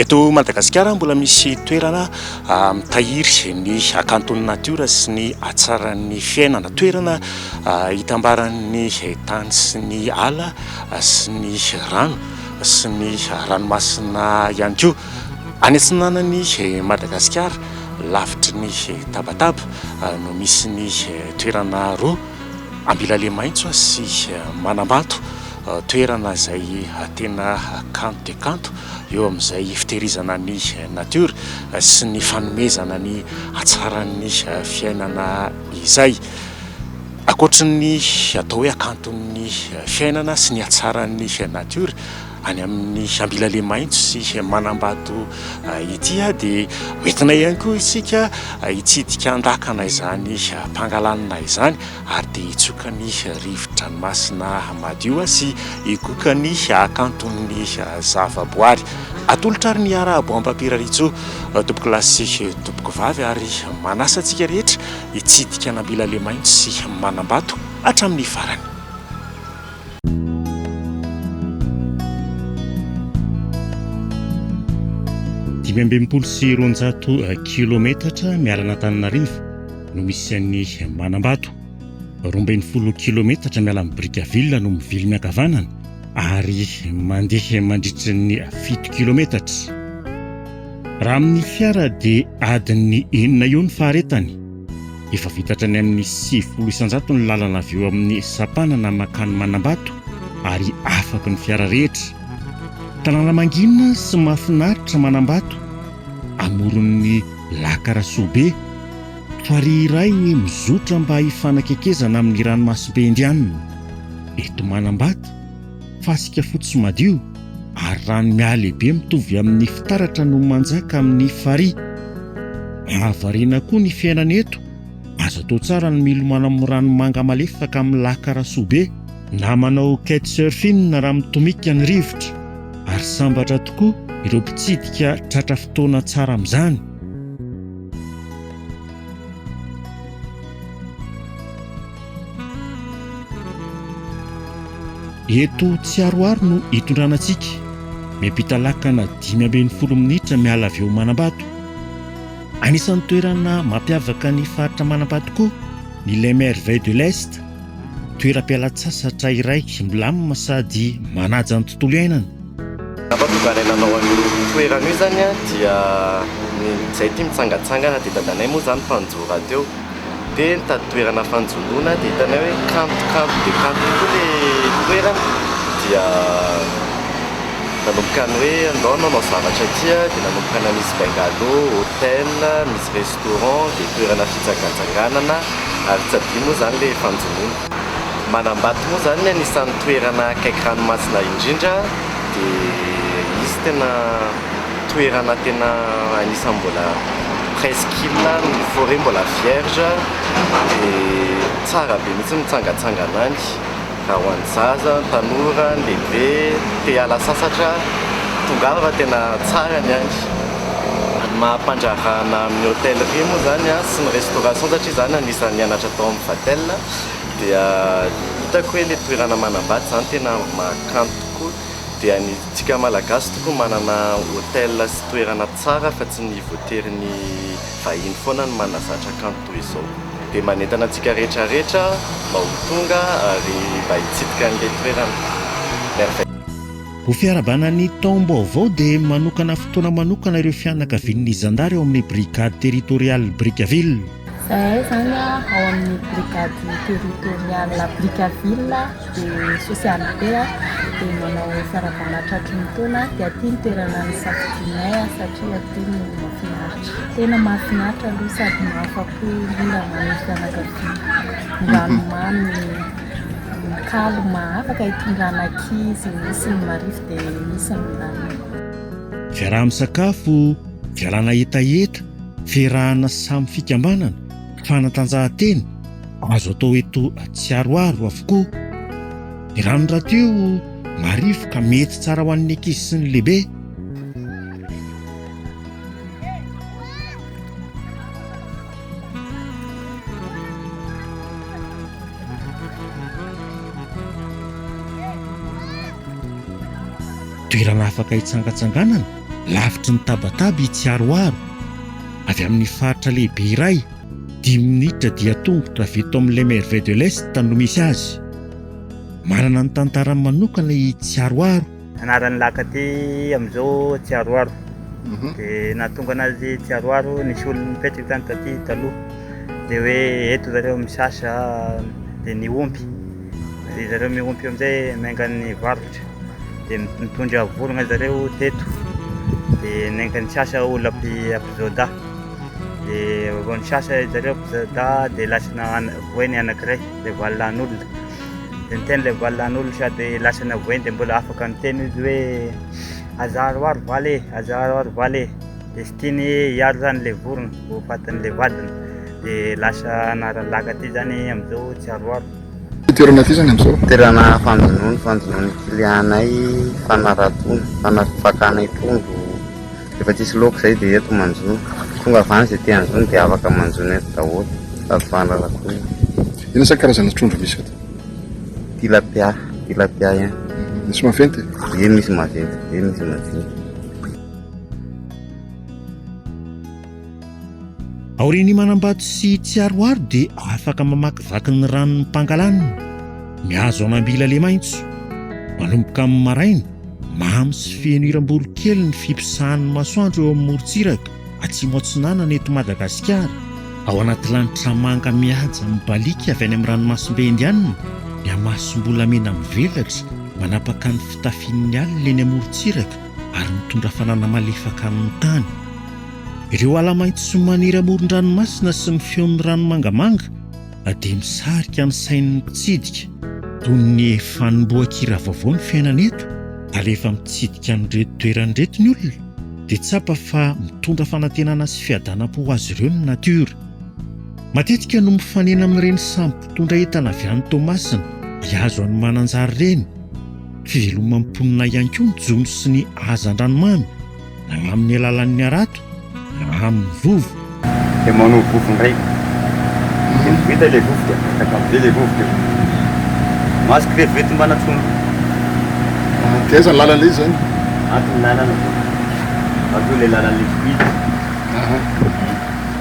Eto Madagasikara mbola misy toerana mitahiry ny hakanton'ny natiora sy ny hatsaran'ny fiainana, toerana hitambaran'ny tany sy ny ala sy ny rano sy ny ranomasina ihany koa. Any atsinanan'ny Madagasikara lavitry ny Tabataba no misy ny toerana roa, Ambilale maitso sy Manambato, toerana izay tena kanto dia kanto eo amin'izay fitehirizana ny natiora sy ny fanomezana ny hatsaran'ny fiainana izay. Ankoatra ny atao hoe hakanton'ny fiainana sy ny hatsaran'ny natiora any amin'ny Ambilale maitso sy Manambato ity dia hoentina ihany koa isika hitsidika andakana izany mpangalanina izany ary dia hitsoka ny rivo-dranomasina madio sy hikoka ny hakanton'ny zavaboary. Atolotra ary ny arahabo ampampiraritso tompoko lahy sy tompoko vavy ary manasa antsika rehetra hitsidika ny Ambilale maitso sy Manambato hatramin'ny farany. 520 kilometatra miala Antananarivo no misy an'ny Manambato, 20 kilometatra miala amin'ny Brickaville no mivily miankavanana ary mandeha mandritra ny 7 kilometatra. Raha amin'ny fiara dia adiny 9 eo ny faharetany. Efa vitatra ny amin'ny 70 isanjato ny lalana avy eo amin'ny Sapanana makany Manambato ary afaky ny fiara rehetra. Tanàna mangina sy mahafinaritra Manambato, amoron'ny Lakarasobe, farihy iray mizotra mba hifanakekezana amin'ny ranomasimbe Indianina. Eto Manambato, fasika fotsy madio ary rano mialehibe mitovy amin'ny fitaratra no manjaka amin'ny farihy. Mahavariana koa ny fiainana eto, azo atao tsara ny milomano amin'ny ranomanga malefaka amin'ny Lakarasobe na manao kitesurfing raha mitomika ny rivotra. Ary sambatra tokoa ireo mpitsidika tratra fotoana tsara amin'izany. Eto Tsiaroaro no hitondranantsika, miampita lakana 5 minitra miala avy eo Manambato. Anisan'ny toerana mampiavaka ny faritra Manambato koa ny Les Merveilles de l'Est, toeram-pialatsasatra iray milamina sady manaja ny tontolo iainana. Nanao an'io toerana io zany dia izay ty mitsangatsangana dia dadanay moa zany mpanjora teo, dia nitady toerana fanjoroana dia hitanay hoe kanto dia kanto tokoa ilay toerana, dia nanomboka ny hoe andao nanao zavatra aty dia nanomboka na misy bungalow, hôtel, misy restaurant dia toerana fitsangatsanganana ary tsy adino moa zany ilay fanjoroana. Manambato moa zany anisan'ny toerana akaiky ranomasina indrindra, dia izy tena toerana tena anisan'ny mbola presqu'île ny forêt mbola vierge, dia tsara be mihitsy mitsangatsangana any raha ho an'ny zaza, tanora, lehibe te hiala sasatra, tonga fa tena tsara ny any. Mampandrahana amin'ny hôtellerie moa zany sy ny restauration satria zany anisan'ny nianatra tao amin'ny vatel, dia hitako hoe ilay toerana Manambato zany tena mahakanto tokoa. Dia antsika malagasy tokoa manana hôtel sy toerana tsara fa tsy ny voatery vahiny foana ny manazatra kanto toy izao. Dia manentana antsika rehetrarehetra mba ho tonga ary mba hitsidika an'ilay toerana. Ho fiarabana ny taom-baovao dia manokana fotoana manokana ireo fianakavian'ny Zandary ao amin'ny brigade territoriale Brickaville. Zahay zany ao amin'ny brigade territoriale Brickaville dia socialité dia manao fiarabana tratry ny taona, dia aty ny toerana ny safidianay satria aty no mahafinaritra. Tena mahafinaritra aloha sady mahafa-po indrindra amin'ny fianakaviana. Ny ranomamy, ny kalma afaka hitondrana ankizy, misy ny marifo dia misy ny rano. Fiaraha-misakafo, fialana hetaheta, fiarahana samy fikambanana, fanatanjahantena azo atao eto Tsiaroaro avokoa. Ny rano ratio marifo ka mety tsara ho an'ny ankizy sy ny lehibe. Toerana afaka hitsangatsanganana lavitry ny tabataba itsiaroaro avy amin'ny faritra lehibe iray 10 minitra dia tongotra avy eto amin'ilay Merveille de l'Est no misy azy. Manana ny tantara manokana i Tsiaroaro. Anaran'ny laka ty amin'izao Tsiaroaro. Dia nahatonga anazy Tsiaroaro nisy olona nipetraka tany taty taloha. Dia hoe eto zareo misasa dia niompy. Dia zareo miompy amin'izay maingany varotra. Dia mitondra vorona zareo teto. Dia naingany sasa olona ampizoda. Dia vao nisasa zareo ampizoda dia lasana voeny anankiray dia valinan'olona. Dia niteny ilay valinan'olona sady lasana voeny dia mbola afaka miteny izy hoe azaroaro valy azaroaro valy. Dia sy tiany hiaro zany ilay vorona ho fatan'ilay vadiny. Dia lasa anaran'ny laka ty zany amin'izao Tsiaroaro. Toerana ty zany amin'izao? Toerana fanjonoany filianay fanaratono, fanafakanay trondro. Efa tsisy laoka zay dia eto manjono. Tonga avy any zay tia anjono dia afaka manjono eto daholo. Sady fanaratono. Ina sa karazana trondro misy eto? Tilapia ihany. Misy maventy? Misy maventy. Aoriany Manambato sy Tsiaroaro dia afaka mamakivaky ny ranon'ny Pangalanina, mihazo anambila le maitso. Manomboka amin'ny maraina, mamy sy feno iram-borokely ny fipisahan'ny masoandro eo amin'ny morontsiraka atsimo atsinanana eto Madagasikara. Ao anaty lanitra manga mihaja mibalika avy any amin'ny ranomasimbe Indianina, ny amasom-bolamena mivelatra manapaka ny fitafian'ny alina eny amorontsiraka ary mitondra fanana malefaka amin'ny tany. Ireo ala maitso maniry amoron-dranomasina sy ny feon'ny rano mangamanga dia misarika ny sain'ny mpitsidika toy ny fanomboakira vaovao ny fiainana eto. Ary rehefa mitsidika an'ireto toeran'ireto ny olona dia tsapa fa mitondra fanantenana sy fiadanam-po ho azy ireo ny natiora. Matetika no mifanena amin'ireny samy mpitondra entana avy any Tomasina hiazo any mananjary reny. Fivelomam-ponina ihany koa ny jono sy ny hazan-dranomamy na amin'ny alalan'ny arato na amin'ny vovo. Dia manao vovo ndraiky. Dia mivita ilay vovo dia afaka be ilay vovo dia mahazo krevety mbana trondro. Dia aiza ny lalana izy zany? Ato ny lalana. Ato ilay lalana vita.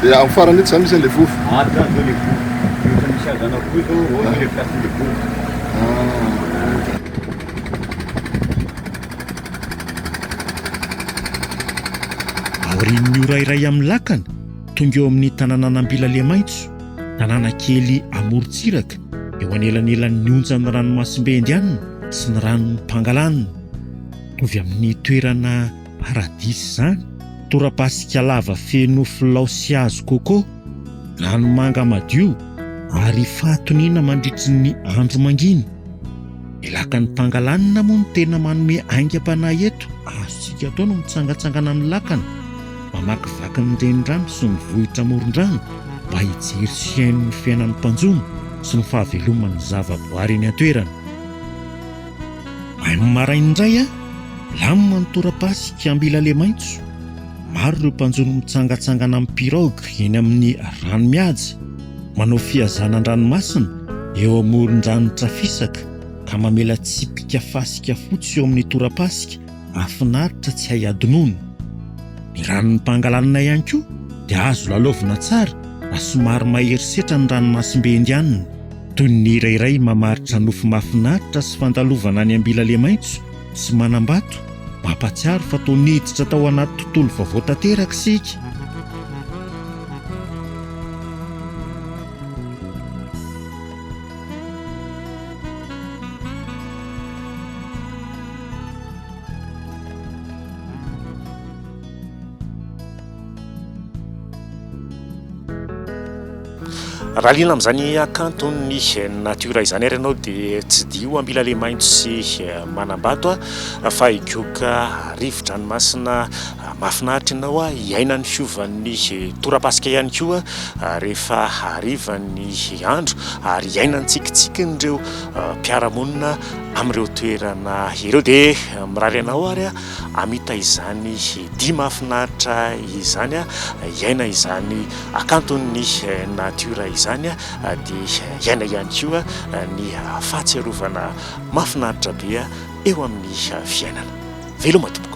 Dia amin'ny farany eto zany misy an'ilay vovo? Ato zany ilay vovo. Rehefa misy hazana koa izao ilay fiasan'ilay vovo. Aorian'ny ora iray amin'ny lakana tonga eo amin'ny tanàna Anambila le maitso, tanàna kely amorontsiraka eo anelanelan'ny onjan'ny ranomasimbe Indianina sy ny ranon'ny Pangalanina. Tovy amin'ny toerana paradisy zany, torapasika lava feno filao sy hazo kôkô, ranomanga madio ary fahatoniana mandritry ny andro mangina. Ny lakan'ny Pangalanina moa no tena manome aingam-panahy eto. Azontsika atao no mitsangatsangana amin'ny lakana, mamakivaky ny renirano sy ny vohitra amoron-drano mba hijery sy hain'ny fiainan'ny mpanjono sy ny fahaveloman'ny zavaboary eny an-toerana. Amin'ny maraina indray lamina ny torapasika Ambila le maitso. Maro ireo mpanjono mitsangatsangana amin'ny pirogue eny amin'ny rano mihaja, manao fihazanan-dranomasina eo amoron-dranotra fisaka ka mamela tsipika fasika fotsy eo amin'ny torapasika afinaritra tsy hay adinoana. Ny ranon'ny Pangalanina ihany koa dia azo lalaovina tsara raha somary maherisetra ny ranomasimbe Indianina. Toy ny irairay mamaritra nofo mahafinaritra sy fandalovana any Ambila le maitso sy Manambato, mampatsiaro fa toa niditra tao anaty tontolo vaovao tanteraka isika. Raha liana amin'izany akanton'ny natiora izany ary ianao dia tsy dio Ambila le maitso sy Manambato fa hikioka rivo-dranomasina mahafinaritra ianao hiaina ny fiovan'ny torapasika ihany koa rehefa harivan'ny andro ary hiaina ny tsikitsikin'ireo mpiaramonina amin'ireo toerana ireo. Dia mirary ianao ary amita izany dia mahafinaritra izany hiaina izany akanton'ny natiora izany dia hiaina ihany koa ny fahatsiarovana mahafinaritra be eo amin'ny fiainana. Veloma tompoko.